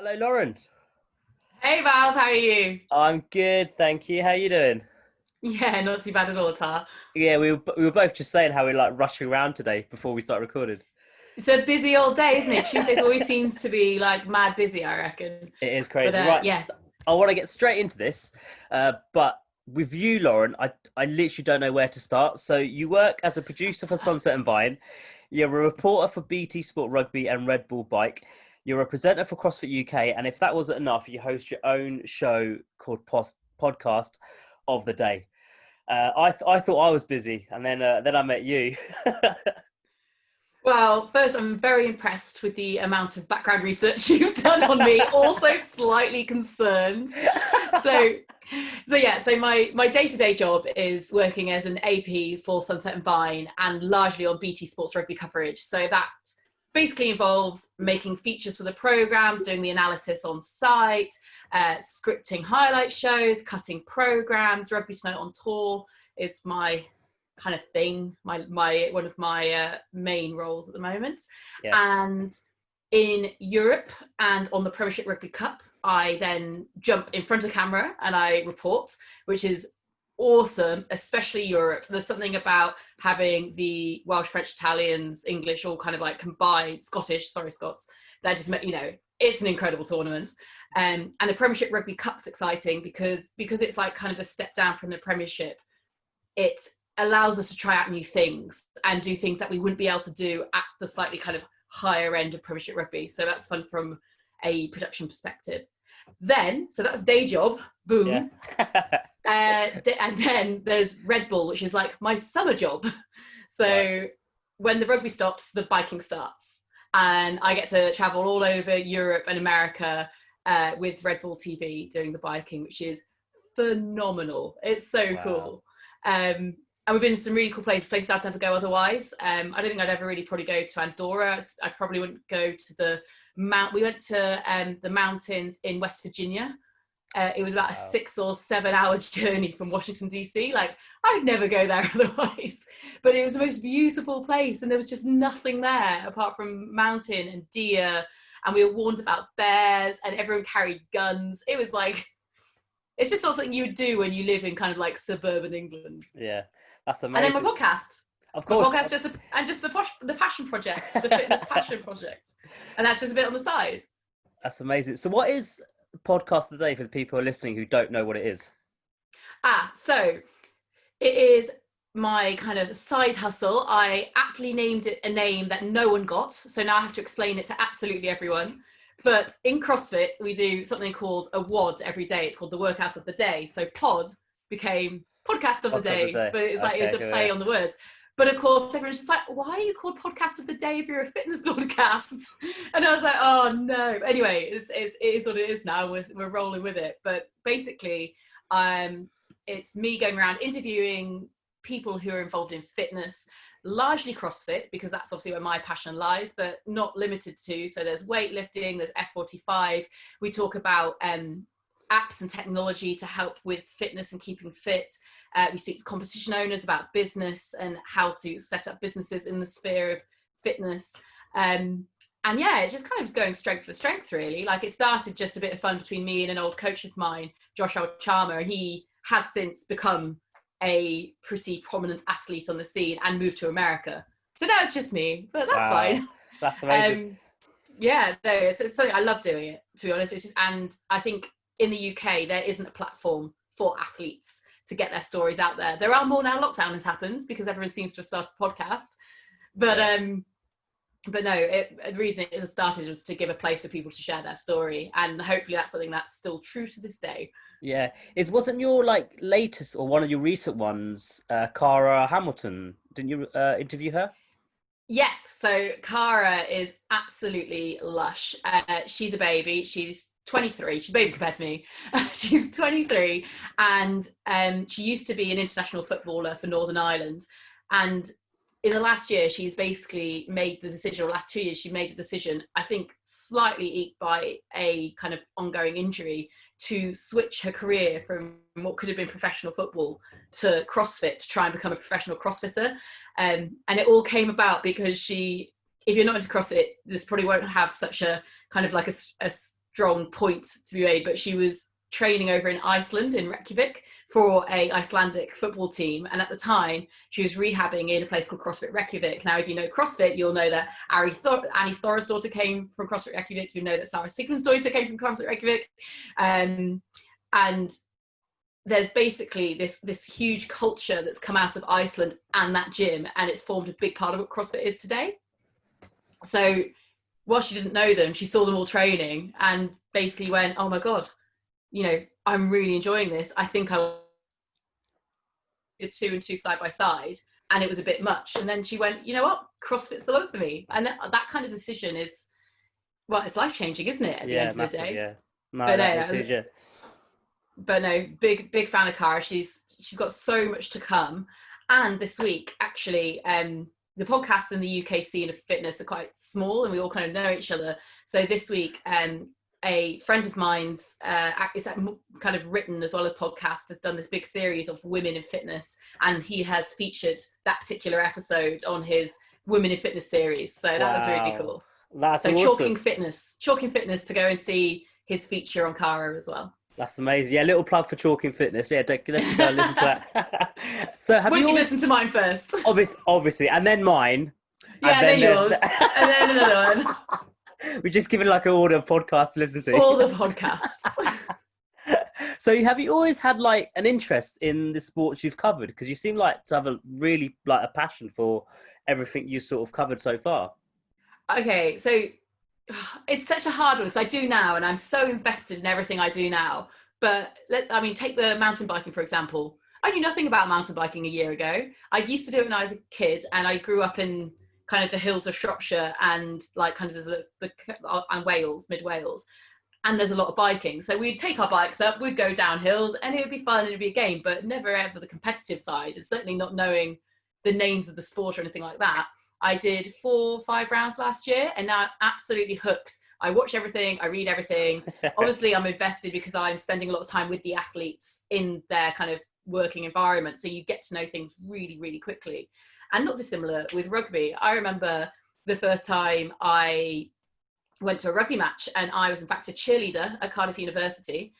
Hello, Lauren. Hey Valve, how are you? I'm good, thank you. How you doing? Yeah, not too bad at all, Tar. Yeah, we were both just saying how we're like rushing around today before we start recording. It's a busy old day, isn't it? Tuesdays always seems to be like mad busy, I reckon. It is But crazy. Right, yeah. I want to get straight into this, but with you, Lauren, I literally don't know where to start. So you work as a producer for Sunset and Vine. You're a reporter for BT Sport Rugby and Red Bull Bike. You're a presenter for CrossFit UK, and if that wasn't enough, you host your own show called Podcast of the Day. I thought I was busy, and then I met you. Well, first, I'm very impressed with the amount of background research you've done on me. Also, slightly concerned. So, so my day-to-day job is working as an AP for Sunset and Vine, and largely on BT Sports Rugby coverage. So that basically involves making features for the programs, doing the analysis on site, scripting highlight shows, cutting programs. Rugby Tonight on Tour is my kind of thing, my one of my main roles at the moment. Yeah. And in Europe and on the Premiership Rugby Cup, I then jump in front of camera and I report, which is awesome, especially Europe. There's something about having the Welsh, French, Italians, English all kind of like combined, Scottish, sorry Scots, that just, it's an incredible tournament. And the Premiership Rugby Cup's exciting because it's like kind of a step down from the Premiership. It allows us to try out new things and do things that we wouldn't be able to do at the slightly kind of higher end of Premiership Rugby. So that's fun from a production perspective. Then, so that's day job, boom. Yeah. And then there's Red Bull, which is like my summer job. So right. When the rugby stops, the biking starts. And I get to travel all over Europe and America with Red Bull TV doing the biking, which is phenomenal. It's so cool. And we've been to some really cool places I'd never go otherwise. I don't think I'd ever really probably go to Andorra. I probably wouldn't go to we went to the mountains in West Virginia. It was about a 6 or 7 hour journey from Washington, DC. Like, I would never go there otherwise. But it was the most beautiful place. And there was just nothing there apart from mountain and deer. And we were warned about bears and everyone carried guns. It was like, it's just something you would do when you live in kind of like suburban England. Yeah, that's amazing. And then my podcast. Of course. My podcast just the passion project, the fitness passion project. And that's just a bit on the side. That's amazing. So what is Podcast of the Day for the people who are listening who don't know what it is? So it is my kind of side hustle. I aptly named it a name that no one got. So now I have to explain it to absolutely everyone. But in CrossFit, we do something called a WOD every day. It's called the workout of the day. So pod became podcast of the day, but it's like, it's a play on the words. But of course, everyone's just like, why are you called podcast of the day if you're a fitness podcast? And I was like, oh no. Anyway, it is what it is now. We're rolling with it. But basically, it's me going around interviewing people who are involved in fitness, largely CrossFit, because that's obviously where my passion lies, but not limited to. So there's weightlifting, there's F45. We talk about apps and technology to help with fitness and keeping fit. We speak to competition owners about business and how to set up businesses in the sphere of fitness. And yeah, it's just kind of going strength for strength, really. Like, it started just a bit of fun between me and an old coach of mine, Josh Charmer, and he has since become a pretty prominent athlete on the scene and moved to America. So now it's just me, but that's fine. That's amazing. Yeah, no, it's something I love doing it, to be honest. It's just, and I think in the UK, there isn't a platform for athletes to get their stories out there. There are more now. Lockdown has happened because everyone seems to have started a podcast. But no, the reason it started was to give a place for people to share their story. And hopefully that's something that's still true to this day. Yeah. Wasn't your like latest or one of your recent ones, Cara Hamilton? Didn't you interview her? Yes. So Cara is absolutely lush. She's a baby. She's 23. She's a baby compared to me. She's 23. And she used to be an international footballer for Northern Ireland. And in the last year, she's basically made the decision, or last 2 years, she made a decision, I think slightly eked by a kind of ongoing injury, to switch her career from what could have been professional football to CrossFit to try and become a professional CrossFitter. And it all came about because if you're not into CrossFit, this probably won't have such a kind of like a strong point to be made, but she was training over in Iceland, in Reykjavik, for a Icelandic football team. And at the time, she was rehabbing in a place called CrossFit Reykjavik. Now, if you know CrossFit, you'll know that Annie Thora's daughter came from CrossFit Reykjavik. You know that Sarah Sigmund's daughter came from CrossFit Reykjavik. And there's basically this huge culture that's come out of Iceland and that gym, and it's formed a big part of what CrossFit is today. So while she didn't know them, she saw them all training and basically went, oh my God, you know, I'm really enjoying this. I think I did 2 and 2 side by side, and it was a bit much. And then she went, you know what, CrossFit's the one for me. And that kind of decision is, well, it's life changing, isn't it? At the end of the day. Yeah, no, but that is huge, yeah. But no, big fan of Cara. She's got so much to come. And this week, actually, the podcasts in the UK scene of fitness are quite small, and we all kind of know each other. So this week, a friend of mine's, is kind of written as well as podcast, has done this big series of women in fitness, and he has featured that particular episode on his Women in Fitness series. So that was really cool. That's so awesome. Chalking Fitness to go and see his feature on Cara as well. That's amazing. Yeah, little plug for Chalking Fitness. Yeah, definitely go and listen to that. So have Once you listen to mine first. Obviously, and then mine. Yeah, and then yours. And then another one. We're just giving like an order of podcasts to listen to. All the podcasts. So have you always had like an interest in the sports you've covered? Because you seem like to have a really like a passion for everything you sort of covered so far. Okay, so it's such a hard one because I do now, and I'm so invested in everything I do now. But take the mountain biking, for example. I knew nothing about mountain biking a year ago. I used to do it when I was a kid, and I grew up in kind of the hills of Shropshire and like kind of and Wales, mid Wales. And there's a lot of biking. So we'd take our bikes up, we'd go down hills, and it would be fun, it'd be a game, but never ever the competitive side, and certainly not knowing the names of the sport or anything like that. I did 4 or 5 rounds last year, and now I'm absolutely hooked. I watch everything, I read everything. Obviously, I'm invested because I'm spending a lot of time with the athletes in their kind of working environment. So you get to know things really, really quickly. And not dissimilar with rugby. I remember the first time I went to a rugby match, and I was in fact a cheerleader at Cardiff University.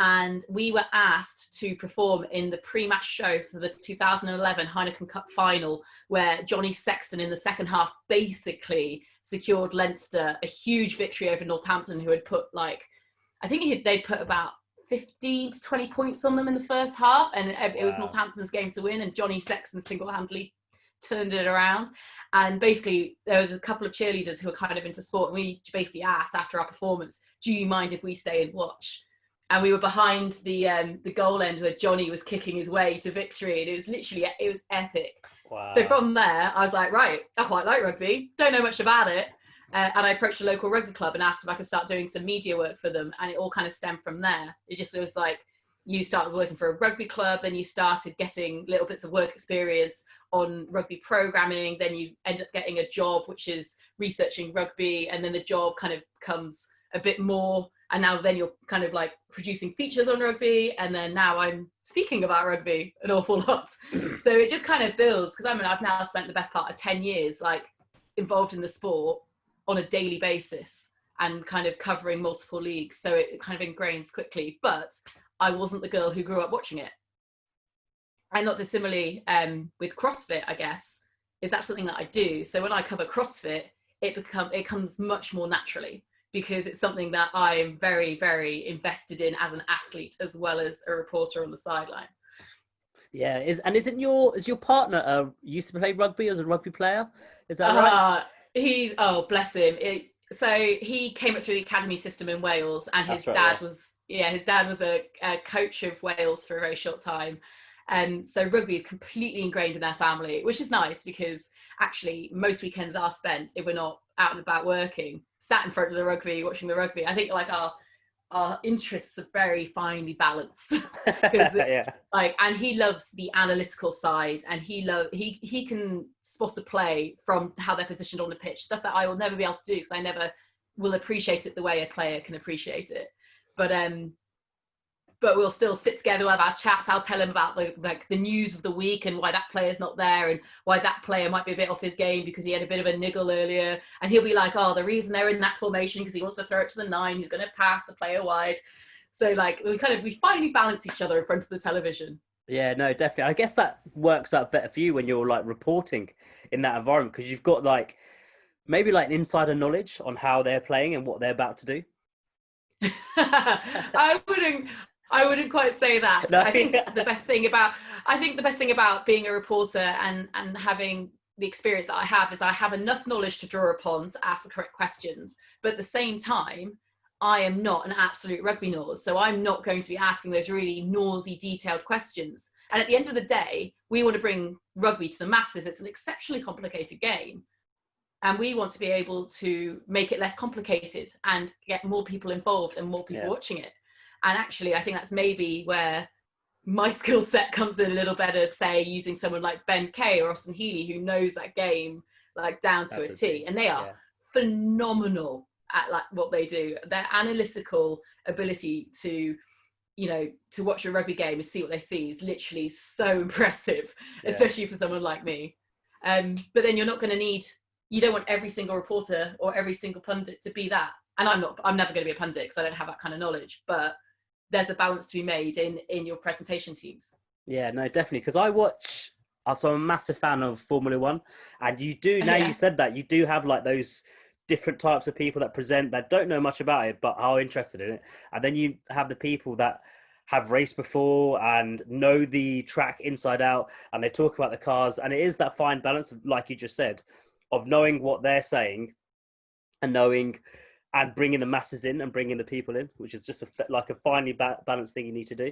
And we were asked to perform in the pre-match show for the 2011 Heineken Cup final, where Johnny Sexton in the second half basically secured Leinster a huge victory over Northampton, who had put they'd put about 15 to 20 points on them in the first half, and it was Northampton's game to win, and Johnny Sexton single-handedly turned it around. And basically there was a couple of cheerleaders who were kind of into sport, and we basically asked after our performance, do you mind if we stay and watch? And we were behind the goal end where Johnny was kicking his way to victory, and it was epic. Wow. So from there I was like, right, I quite like rugby, don't know much about it, and I approached a local rugby club and asked if I could start doing some media work for them, and it all kind of stemmed from there. It was like you started working for a rugby club, then you started getting little bits of work experience on rugby programming, then you end up getting a job which is researching rugby, and then the job kind of becomes a bit more, and now then you're kind of like producing features on rugby, and then now I'm speaking about rugby an awful lot. So it just kind of builds, because I've now spent the best part of 10 years like involved in the sport on a daily basis and kind of covering multiple leagues, so it kind of ingrains quickly. But I wasn't the girl who grew up watching it. And not dissimilarly with CrossFit, I guess, is that something that I do. So when I cover CrossFit, it comes much more naturally, because it's something that I'm very, very invested in as an athlete as well as a reporter on the sideline. Yeah, isn't your partner used to play rugby as a rugby player? Is that right? Bless him. So he came up through the academy system in Wales, and his dad was a coach of Wales for a very short time. So rugby is completely ingrained in their family, which is nice, because actually most weekends are spent, if we're not out and about working, sat in front of the rugby, watching the rugby. I think like our interests are very finely balanced. And he loves the analytical side, and he can spot a play from how they're positioned on the pitch, stuff that I will never be able to do, because I never will appreciate it the way a player can appreciate it. But but we'll still sit together, we'll have our chats. I'll tell him about the news of the week and why that player's not there and why that player might be a bit off his game because he had a bit of a niggle earlier. And he'll be like, oh, the reason they're in that formation because he wants to throw it to the 9, he's going to pass a player wide. So like we finally balance each other in front of the television. Yeah, no, definitely. I guess that works out better for you when you're like reporting in that environment because you've got like maybe like an insider knowledge on how they're playing and what they're about to do. I wouldn't quite say that. No. I think the best thing about being a reporter and having the experience that I have is I have enough knowledge to draw upon to ask the correct questions. But at the same time, I am not an absolute rugby nose. So I'm not going to be asking those really nosy, detailed questions. And at the end of the day, we want to bring rugby to the masses. It's an exceptionally complicated game. And we want to be able to make it less complicated and get more people involved and more people watching it. And actually, I think that's maybe where my skill set comes in a little better, say, using someone like Ben Kay or Austin Healy, who knows that game like down to a T. And they are phenomenal at like what they do. Their analytical ability to, you know, to watch a rugby game and see what they see is literally so impressive, especially for someone like me. But then you're not going to need, you don't want every single reporter or every single pundit to be that. And I'm never going to be a pundit because I don't have that kind of knowledge, but there's a balance to be made in your presentation teams. Yeah, no, definitely. Because so I'm a massive fan of Formula One, and you do, now you said that, you do have like those different types of people that present that don't know much about it, but are interested in it. And then you have the people that have raced before and know the track inside out, and they talk about the cars. And it is that fine balance, like you just said, of knowing what they're saying and knowing and bringing the masses in and bringing the people in, which is just like a finely balanced thing you need to do.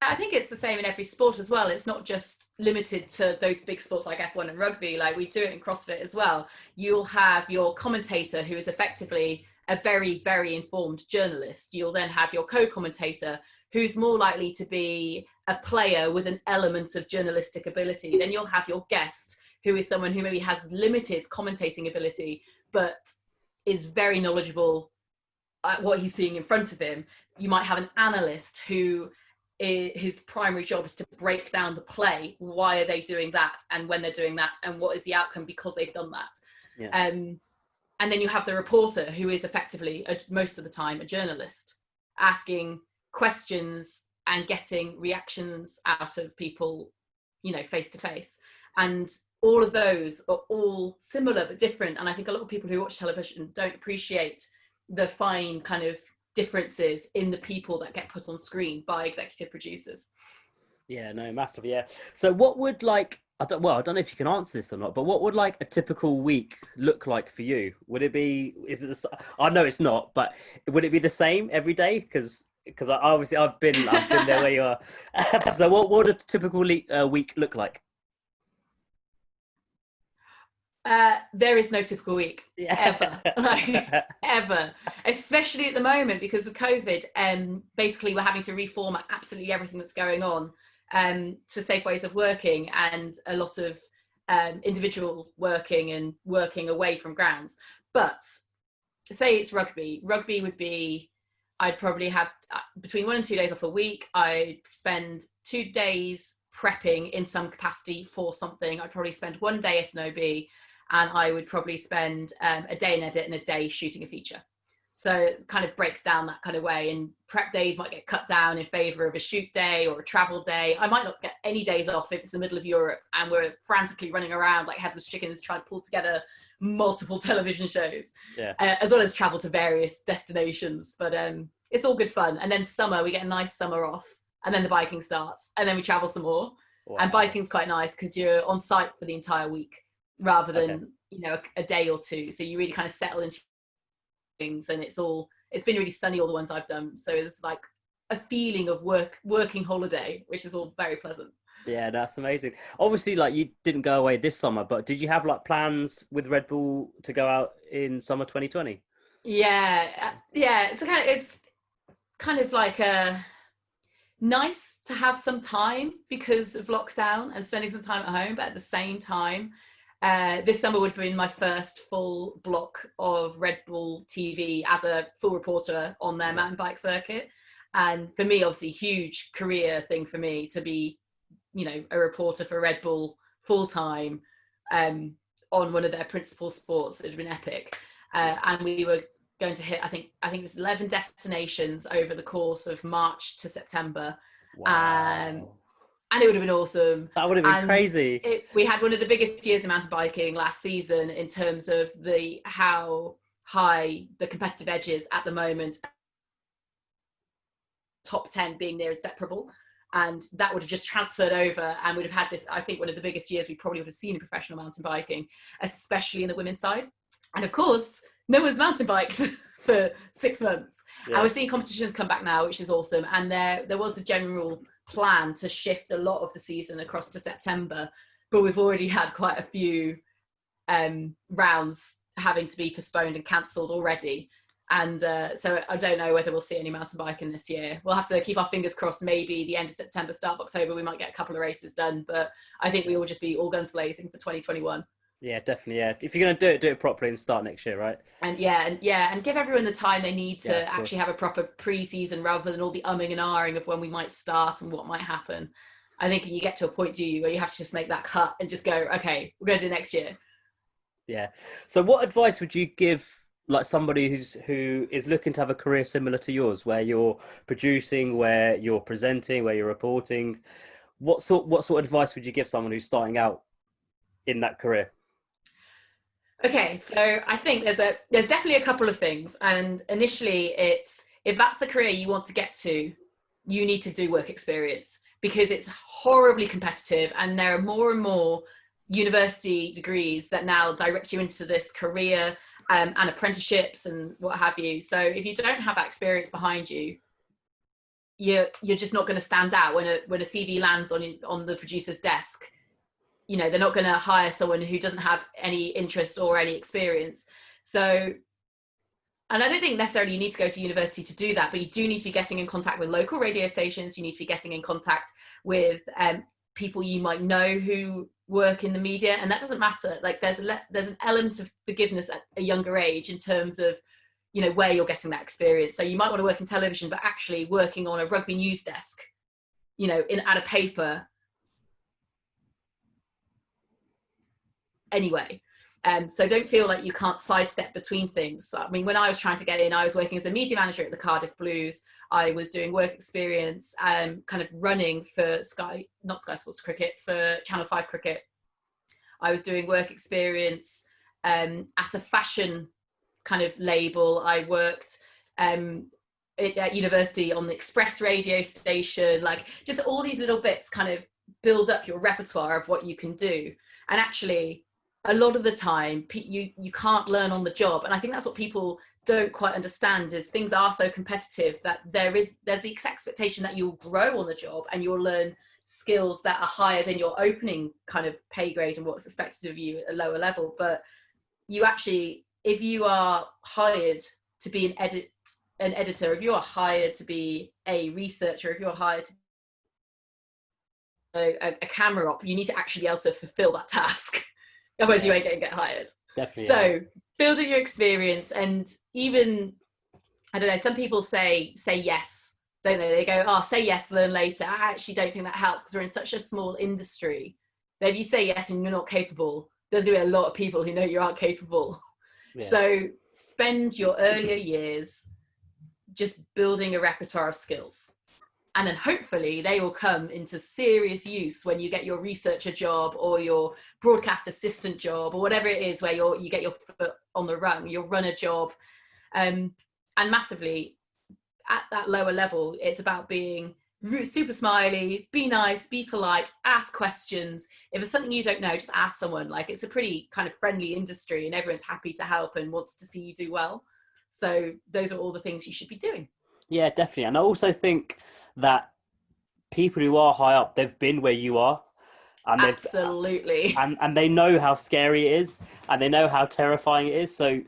I think it's the same in every sport as well. It's not just limited to those big sports like F1 and rugby. Like we do it in CrossFit as well. You'll have your commentator who is effectively a very, very informed journalist. You'll then have your co-commentator who's more likely to be a player with an element of journalistic ability. Then you'll have your guest who is someone who maybe has limited commentating ability, but is very knowledgeable at what he's seeing in front of him. You might have an analyst who his primary job is to break down the play. Why are they doing that? And when they're doing that? And what is the outcome because they've done that? Yeah. And then you have the reporter who is effectively, most of the time, a journalist, asking questions and getting reactions out of people, you know, face to face. And all of those are all similar but different. And I think a lot of people who watch television don't appreciate the fine kind of differences in the people that get put on screen by executive producers. Yeah, no, massive. Yeah. So what would like, I don't know if you can answer this or not, but what would like a typical week look like for you? Would it be, I know it's not, but would it be the same every day? Because obviously I've been there where you are. So what would a typical week look like? There is no typical week ever, ever, especially at the moment because of COVID. Basically, we're having to reformat absolutely everything that's going on to safe ways of working and a lot of individual working and working away from grounds. But say it's rugby would be, I'd probably have between 1 and 2 days off a week. I'd spend 2 days prepping in some capacity for something. I'd probably spend 1 day at an OB. And I would probably spend a day in edit and a day shooting a feature. So it kind of breaks down that kind of way. And prep days might get cut down in favor of a shoot day or a travel day. I might not get any days off if it's the middle of Europe and we're frantically running around like headless chickens trying to pull together multiple television shows, as well as travel to various destinations. But it's all good fun. And then summer, we get a nice summer off. And then the biking starts. And then we travel some more. Wow. And biking's quite nice because you're on site for the entire week, rather than you know a day or two, so you really kind of settle into things. And it's been really sunny, all the ones I've done, so it's like a feeling of working holiday, which is all very pleasant. Yeah, that's amazing. Obviously, like you didn't go away this summer, but did you have like plans with Red Bull to go out in summer 2020? Yeah, it's kind of like nice to have some time because of lockdown and spending some time at home, but at the same time, this summer would have been my first full block of Red Bull TV as a full reporter on their mountain bike circuit. And for me, obviously, huge career thing for me to be, you know, a reporter for Red Bull full time on one of their principal sports. It had been epic. And we were going to hit, I think it was 11 destinations over the course of March to September. Wow. And it would have been awesome. That would have been crazy. We had one of the biggest years in mountain biking last season in terms of how high the competitive edge is at the moment. Top 10 being near inseparable. And that would have just transferred over, and we'd have had this, I think, one of the biggest years we probably would have seen in professional mountain biking, especially in the women's side. And of course, no one's mountain bikes for 6 months. Yeah. And we're seeing competitions come back now, which is awesome. And there was a general plan to shift a lot of the season across to September, but we've already had quite a few rounds having to be postponed and cancelled already. And so I don't know whether we'll see any mountain biking this year. We'll have to keep our fingers crossed. Maybe the end of September, start of October, we might get a couple of races done. But I think we will just be all guns blazing for 2021. Yeah, definitely. Yeah, if you're going to do it properly and start next year, right? And and give everyone the time they need to actually have a proper pre-season, rather than all the umming and ahhing of when we might start and what might happen. I think you get to a point, do you, where you have to just make that cut and just go, okay, we're going to do next year. Yeah. So what advice would you give, like, somebody who is looking to have a career similar to yours, where you're producing, where you're presenting, where you're reporting? What sort of advice would you give someone who's starting out in that career? Okay, so I think there's definitely a couple of things. And initially, it's, if that's the career you want to get to, you need to do work experience, because it's horribly competitive, and there are more and more university degrees that now direct you into this career, and apprenticeships and what have you. So if you don't have that experience behind you, you're just not going to stand out when a CV lands on the producer's desk. You know, they're not going to hire someone who doesn't have any interest or any experience. So, and I don't think necessarily you need to go to university to do that, but you do need to be getting in contact with local radio stations. You need to be getting in contact with people you might know who work in the media, and that doesn't matter. Like, there's an element of forgiveness at a younger age in terms of, you know, where you're getting that experience. So you might want to work in television, but actually working on a rugby news desk, you know, at a paper. Anyway, so don't feel like you can't sidestep between things. I mean, when I was trying to get in, I was working as a media manager at the Cardiff Blues. I was doing work experience, kind of running for not Sky Sports Cricket, for Channel 5 Cricket. I was doing work experience at a fashion kind of label. I worked at university on the Express radio station. Like, just all these little bits kind of build up your repertoire of what you can do. And actually, a lot of the time you can't learn on the job. And I think that's what people don't quite understand, is things are so competitive that there's the expectation that you'll grow on the job and you'll learn skills that are higher than your opening kind of pay grade and what's expected of you at a lower level. But you actually, if you are hired to be an editor, if you're hired to be a researcher, if you're hired to be a camera op, you need to actually be able to fulfill that task. Otherwise you ain't going to get hired. Definitely. So building your experience, and even, I don't know, some people say yes, don't they? They go, oh, say yes, learn later. I actually don't think that helps, because we're in such a small industry that if you say yes and you're not capable, there's going to be a lot of people who know you aren't capable. Yeah. So spend your earlier years just building a repertoire of skills. And then hopefully they will come into serious use when you get your researcher job or your broadcast assistant job, or whatever it is where you get your foot on the rung, your runner job. And massively at that lower level, it's about being super smiley, be nice, be polite, ask questions. If it's something you don't know, just ask someone. Like, it's a pretty kind of friendly industry and everyone's happy to help and wants to see you do well. So those are all the things you should be doing. Yeah, definitely. And I also think that people who are high up, they've been where you are, and absolutely, and they know how scary it is, and they know how terrifying it is. So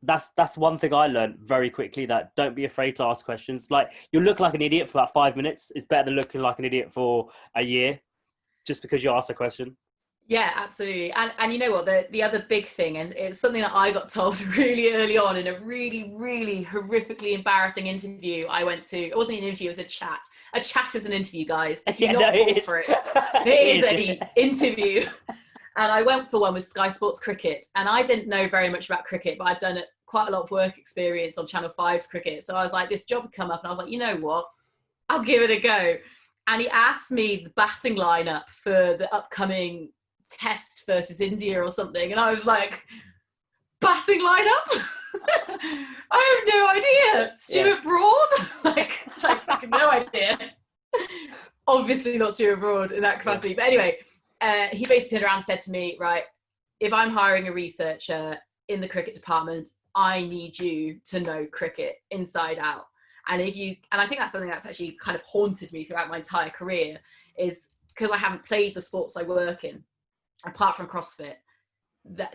that's one thing I learned very quickly, that don't be afraid to ask questions. Like, you look like an idiot for about 5 minutes. It's better than looking like an idiot for a year just because you ask a question. Yeah, absolutely. And you know what, the other big thing, and it's something that I got told really early on in a really, really horrifically embarrassing interview I went to. It wasn't an interview, it was a chat. A chat is an interview, guys. Do Yeah, no, not it fall is. for it. It is It is. a interview. And I went for one with Sky Sports Cricket, and I didn't know very much about cricket, but I'd done quite a lot of work experience on Channel 5's cricket. So I was like, this job had come up, and I was like, you know what, I'll give it a go. And he asked me the batting lineup for the upcoming test versus India or something, and I was like, batting lineup? I have no idea. Stuart Broad? like no idea. Obviously not Stuart Broad in that capacity. Yeah. But anyway, he basically turned around and said to me, right, if I'm hiring a researcher in the cricket department, I need you to know cricket inside out. And I think that's something that's actually kind of haunted me throughout my entire career, is because I haven't played the sports I work in, apart from CrossFit,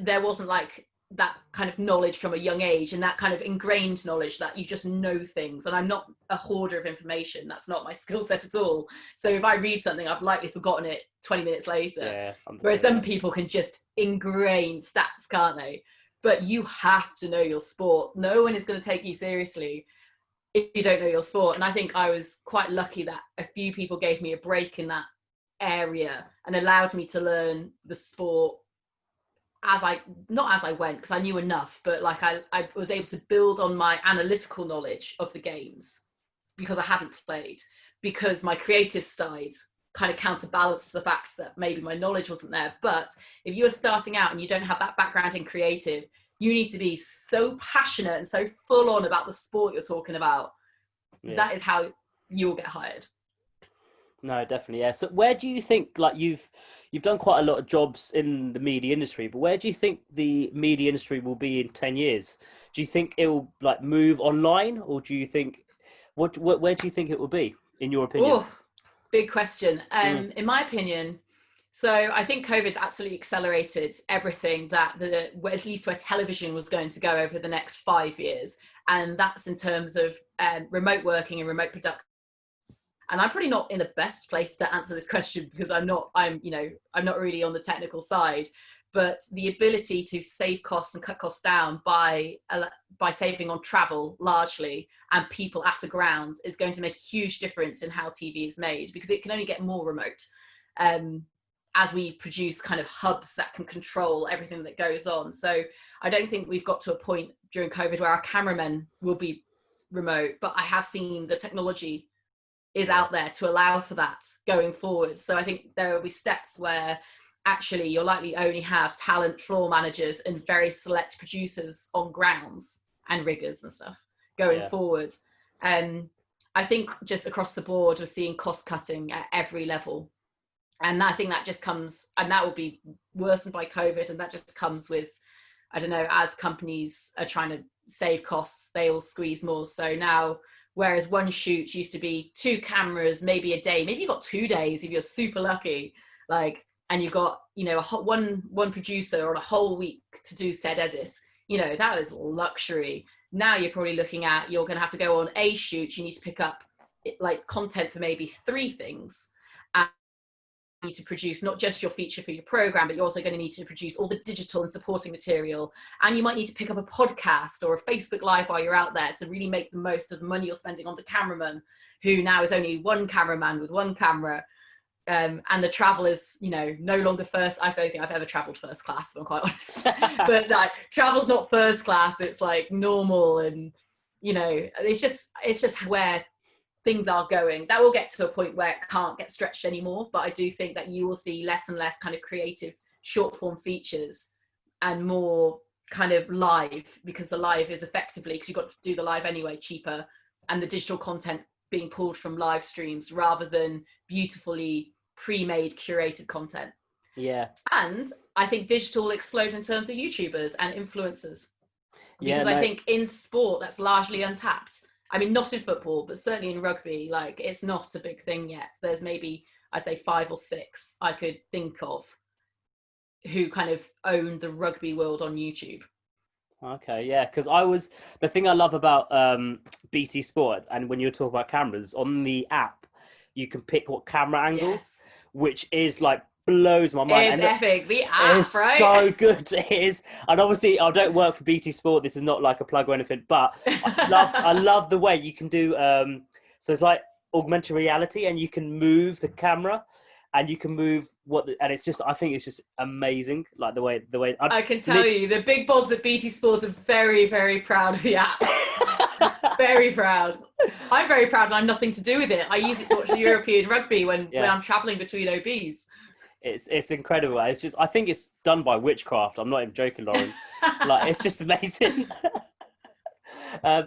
there wasn't like that kind of knowledge from a young age, and that kind of ingrained knowledge that you just know things. And I'm not a hoarder of information. That's not my skill set at all. So if I read something, I've likely forgotten it 20 minutes later. Yeah, whereas some people can just ingrain stats, can't they? But you have to know your sport. No one is going to take you seriously if you don't know your sport. And I think I was quite lucky that a few people gave me a break in that area and allowed me to learn the sport not as I went, because I knew enough, but like I was able to build on my analytical knowledge of the games because I hadn't played, because my creative side kind of counterbalanced the fact that maybe my knowledge wasn't there. But if you are starting out and you don't have that background in creative, you need to be so passionate and so full on about the sport you're talking about. Yeah. That is how you'll get hired. No, definitely, yeah. So where do you think, like, you've done quite a lot of jobs in the media industry, but where do you think the media industry will be in 10 years? Do you think it will like move online, or do you think where do you think it will be, in your opinion? Oh, big question. In my opinion, so I think COVID's absolutely accelerated everything that at least where television was going to go over the next 5 years. And that's in terms of remote working and remote production. And I'm probably not in the best place to answer this question because I'm not really on the technical side, but the ability to save costs and cut costs down by saving on travel largely and people at a ground is going to make a huge difference in how TV is made, because it can only get more remote as we produce kind of hubs that can control everything that goes on. So I don't think we've got to a point during COVID where our cameramen will be remote, but I have seen the technology is out there to allow for that going forward. So I think there will be steps where actually you'll likely only have talent floor managers and very select producers on grounds and riggers and stuff going forward. I think just across the board, we're seeing cost cutting at every level. And I think that just comes, and that will be worsened by COVID. And that just comes with, I don't know, as companies are trying to save costs, they all squeeze more. So now, whereas one shoot used to be 2 cameras, maybe a day, maybe you've got 2 days if you're super lucky, like, and you've got, one producer on a whole week to do said edit, that is luxury. Now you're probably looking at, you're going to have to go on a shoot, you need to pick up like content for maybe 3 things. And you need to produce not just your feature for your program, but you're also going to need to produce all the digital and supporting material. And you might need to pick up a podcast or a Facebook Live while you're out there to really make the most of the money you're spending on the cameraman, who now is only one cameraman with one camera. And the travel is, no longer first. I don't think I've ever traveled first class, if I'm quite honest. But like, travel's not first class. It's like normal. And, it's just where things are going. That will get to a point where it can't get stretched anymore. But I do think that you will see less and less kind of creative short form features and more kind of live, because the live is effectively, because you've got to do the live anyway, cheaper, and the digital content being pulled from live streams rather than beautifully pre-made curated content. Yeah. And I think digital will explode in terms of YouTubers and influencers, because I think in sport that's largely untapped. I mean, not in football, but certainly in rugby, like, it's not a big thing yet. There's maybe, I say 5 or 6 I could think of who kind of own the rugby world on YouTube. Okay, yeah, because the thing I love about BT Sport, and when you're talking about cameras, on the app, you can pick what camera angle, which is like blows my mind. It's And look, epic. The it app, is right? so good. It is. And obviously, I don't work for BT Sport. This is not like a plug or anything, but I love the way you can do. So it's like augmented reality, and you can move the camera, and you can move and it's just. I think it's just amazing. Like the way I can tell you, the big bods at BT Sports are very, very proud of the app. Very proud. I'm very proud, and I'm nothing to do with it. I use it to watch the European rugby when I'm traveling between OBs. It's incredible. It's just, I think it's done by witchcraft. I'm not even joking, Lauren. Like, it's just amazing.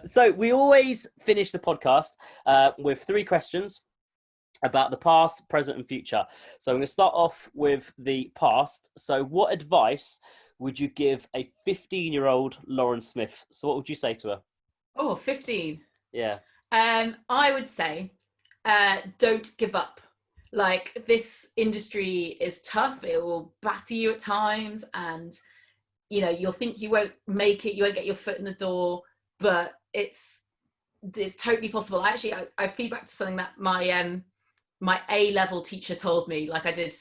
So we always finish the podcast with 3 questions about the past, present, and future. So I'm going to start off with the past. So what advice would you give a 15-year-old Lauren Smith? So what would you say to her? Oh, 15. Yeah. I would say, don't give up. Like, this industry is tough. It will batter you at times, and you'll think you won't make it, you won't get your foot in the door, but it's totally possible. I feedback to something that my A-level teacher told me. Like, I did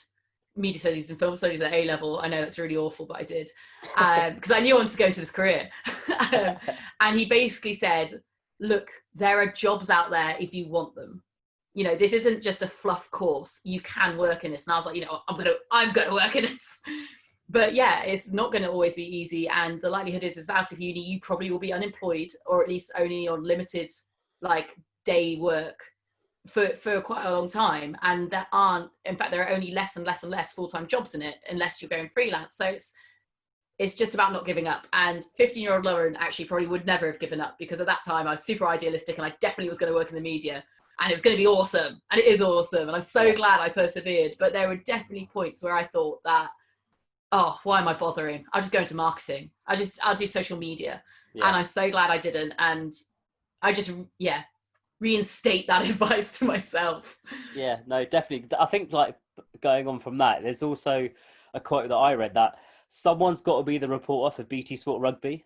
media studies and film studies at A-level. I know that's really awful, but I did, because I knew I wanted to go into this career. And he basically said, look, there are jobs out there if you want them. This isn't just a fluff course. You can work in this. And I was like, I'm gonna work in this. But yeah, it's not going to always be easy. And the likelihood is out of uni, you probably will be unemployed, or at least only on limited day work for quite a long time. And there are only less and less and less full-time jobs in it, unless you're going freelance. So it's just about not giving up. And 15-year-old Lauren actually probably would never have given up, because at that time I was super idealistic, and I definitely was going to work in the media, and it was going to be awesome. And it is awesome. And I'm so glad I persevered. But there were definitely points where I thought that, oh, why am I bothering? I'll just go into marketing. I'll do social media. Yeah. And I'm so glad I didn't. And I just, reinstate that advice to myself. Yeah, no, definitely. I think, like, going on from that, there's also a quote that I read that someone's got to be the reporter for BT Sport Rugby,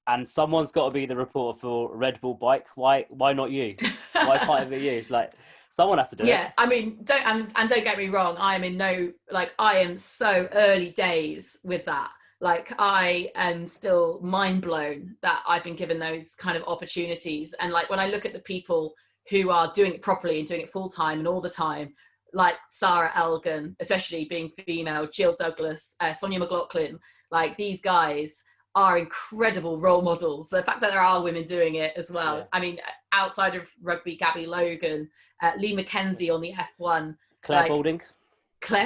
and someone's got to be the reporter for Red Bull Bike. Why not you? Why can't it be you? Like, someone has to do it. Yeah, I mean, don't get me wrong. I am so early days with that. Like, I am still mind blown that I've been given those kind of opportunities. And like, when I look at the people who are doing it properly and doing it full time and all the time, like Sarah Elgan, especially being female, Jill Douglas, Sonia McLaughlin, like, these guys are incredible role models. The fact that there are women doing it as well. Yeah. I mean, outside of rugby, Gabby Logan, Lee McKenzie on the F1. Claire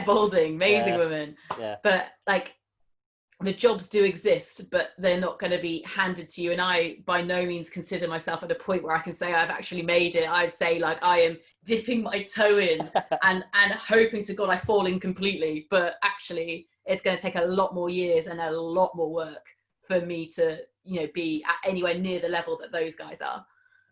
Balding, amazing woman. Yeah. But like, the jobs do exist, but they're not going to be handed to you. And I by no means consider myself at a point where I can say I've actually made it. I'd say, like, I am dipping my toe in and hoping to God I fall in completely. But actually, it's going to take a lot more years and a lot more work for me to, be at anywhere near the level that those guys are.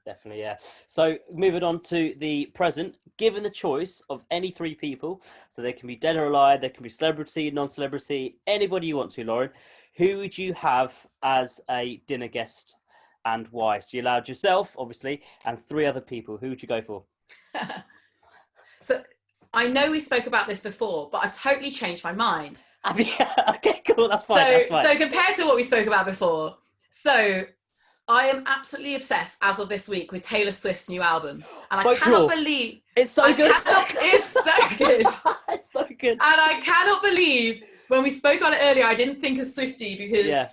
Definitely, yeah. So moving on to the present, given the choice of any 3 people, so they can be dead or alive, they can be celebrity, non-celebrity, anybody you want to, Lauren, who would you have as a dinner guest and why? So you allowed yourself, obviously, and 3 other people. Who would you go for? So I know we spoke about this before, but I've totally changed my mind. Okay, cool, that's fine. So compared to what we spoke about before, so I am absolutely obsessed as of this week with Taylor Swift's new album. And I cannot believe... It's so good. It's so good. It's so good. And I cannot believe, when we spoke on it earlier, I didn't think of Swiftie, because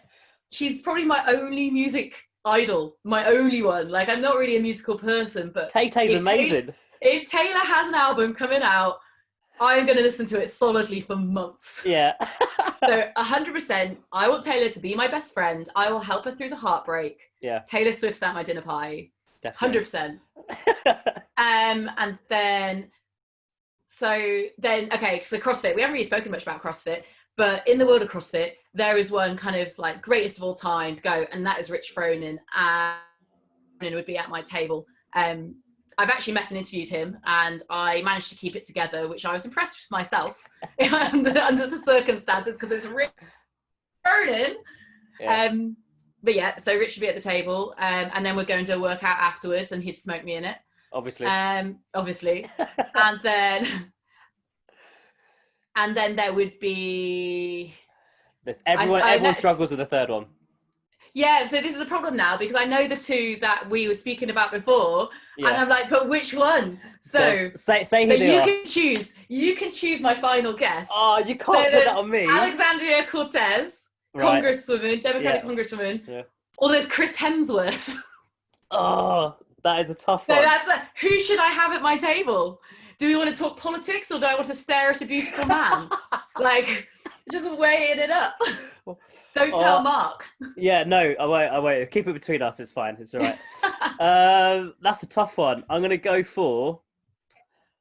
she's probably my only music idol, my only one. Like, I'm not really a musical person, but... Tay-Tay's amazing. If Taylor has an album coming out, I'm going to listen to it solidly for months. Yeah. So 100%, I want Taylor to be my best friend. I will help her through the heartbreak. Yeah. Taylor Swift's at my dinner party. Definitely. 100%. And then, so CrossFit. We haven't really spoken much about CrossFit, but in the world of CrossFit, there is one kind of like greatest of all time to go, and that is Rich Froning. And would be at my table. I've actually met and interviewed him, and I managed to keep it together, which I was impressed with myself under the circumstances, because it's Rich Froning. Yeah. But yeah, so Rich should be at the table, and then we're going to do a workout afterwards, and he'd smoke me in it. Obviously. Obviously. And then And then there would be... Everyone struggles with the third one. Yeah, so this is the problem now, because I know the two that we were speaking about before, and I'm like, but which one? So say who they are. You can choose my final guess. Oh, you can't put that on me. Alexandria Cortez, right. Congresswoman, Democratic Congresswoman. Yeah. Or there's Chris Hemsworth. Oh, that is a tough one. So who should I have at my table? Do we want to talk politics, or do I want to stare at a beautiful man? Like, just weighing it up. Don't tell Mark. Yeah, no, I won't. Keep it between us. It's fine. It's all right. That's a tough one. I'm going to go for...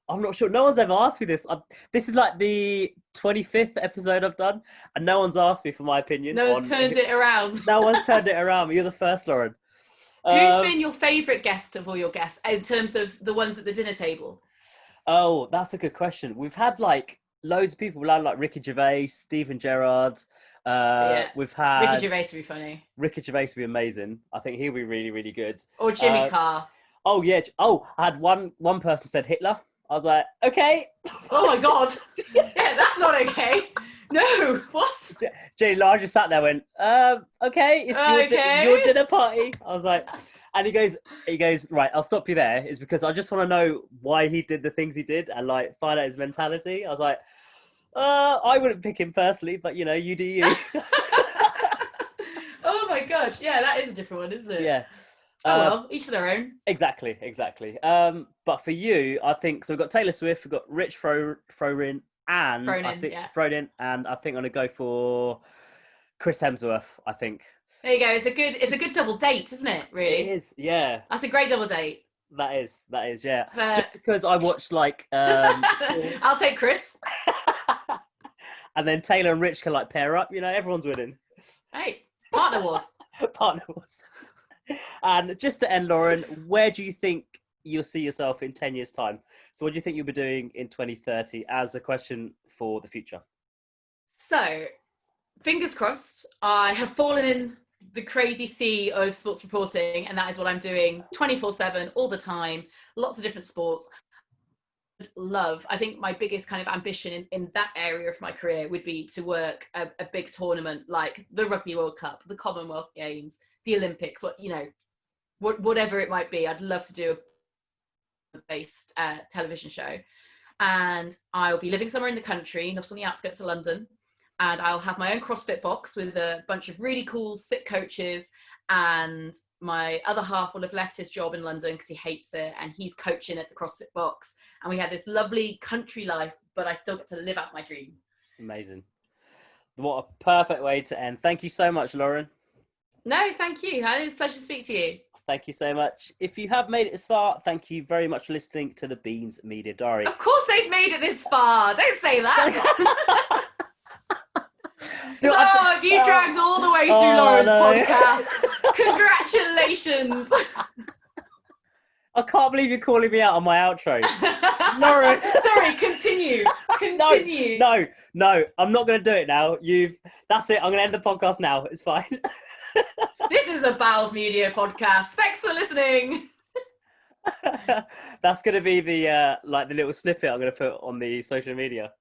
I'm not sure. No one's ever asked me this. This is like the 25th episode I've done, and no one's asked me for my opinion. No one's turned it around. No one's turned it around. You're the first, Lauren. Who's been your favourite guest of all your guests, in terms of the ones at the dinner table? Oh, that's a good question. We've had like loads of people. We've had like Ricky Gervais, Stephen Gerrard. We've had Ricky Gervais would be funny. Ricky Gervais would be amazing. I think he'll be really, really good. Or Jimmy Carr. Oh yeah. Oh, I had one person said Hitler. I was like, okay. Oh my god. Yeah, that's not okay. No, what? Jay Large just sat there and went, okay, it's your dinner party. I was like, and he goes, right, I'll stop you there. It's because I just want to know why he did the things he did and like find out his mentality. I was like, I wouldn't pick him personally, but you know, you do you. Oh my gosh, yeah, that is a different one, isn't it? Yeah. Oh well, each of their own. Exactly. But for you, I think so. We've got Taylor Swift, we've got Rich Fronin, and Fronin, and I think I'm gonna go for Chris Hemsworth. I think. There you go. It's a good double date, isn't it? Really. It is. Yeah. That's a great double date. That is. Yeah. Just because I watched like. I'll take Chris. And then Taylor and Rich can like pair up. You know, everyone's winning. Hey, partner wars. Partner wars. And just to end, Lauren, where do you think you'll see yourself in 10 years' time? So what do you think you'll be doing in 2030 as a question for the future? So, fingers crossed, I have fallen in the crazy sea of sports reporting, and that is what I'm doing 24/7, all the time, lots of different sports. I think my biggest kind of ambition in that area of my career would be to work a big tournament like the Rugby World Cup, the Commonwealth Games, the Olympics, whatever it might be. I'd love to do a based television show, and I'll be living somewhere in the country, not on the outskirts of London, and I'll have my own CrossFit box with a bunch of really cool sick coaches, and my other half will have left his job in London because he hates it, and he's coaching at the CrossFit box, and we had this lovely country life, but I still get to live out my dream. Amazing. What a perfect way to end. Thank you so much, Lauren. No, thank you. It was a pleasure to speak to you. Thank you so much. If you have made it this far, thank you very much for listening to the Beans Media Diary. Of course they've made it this far. Don't say that. If you dragged all the way through Lauren's podcast, congratulations. I can't believe you're calling me out on my outro. Lauren. Sorry, continue. No, I'm not going to do it now. That's it. I'm going to end the podcast now. It's fine. This is a Balve Media podcast. Thanks for listening. That's going to be the little snippet I'm going to put on the social media.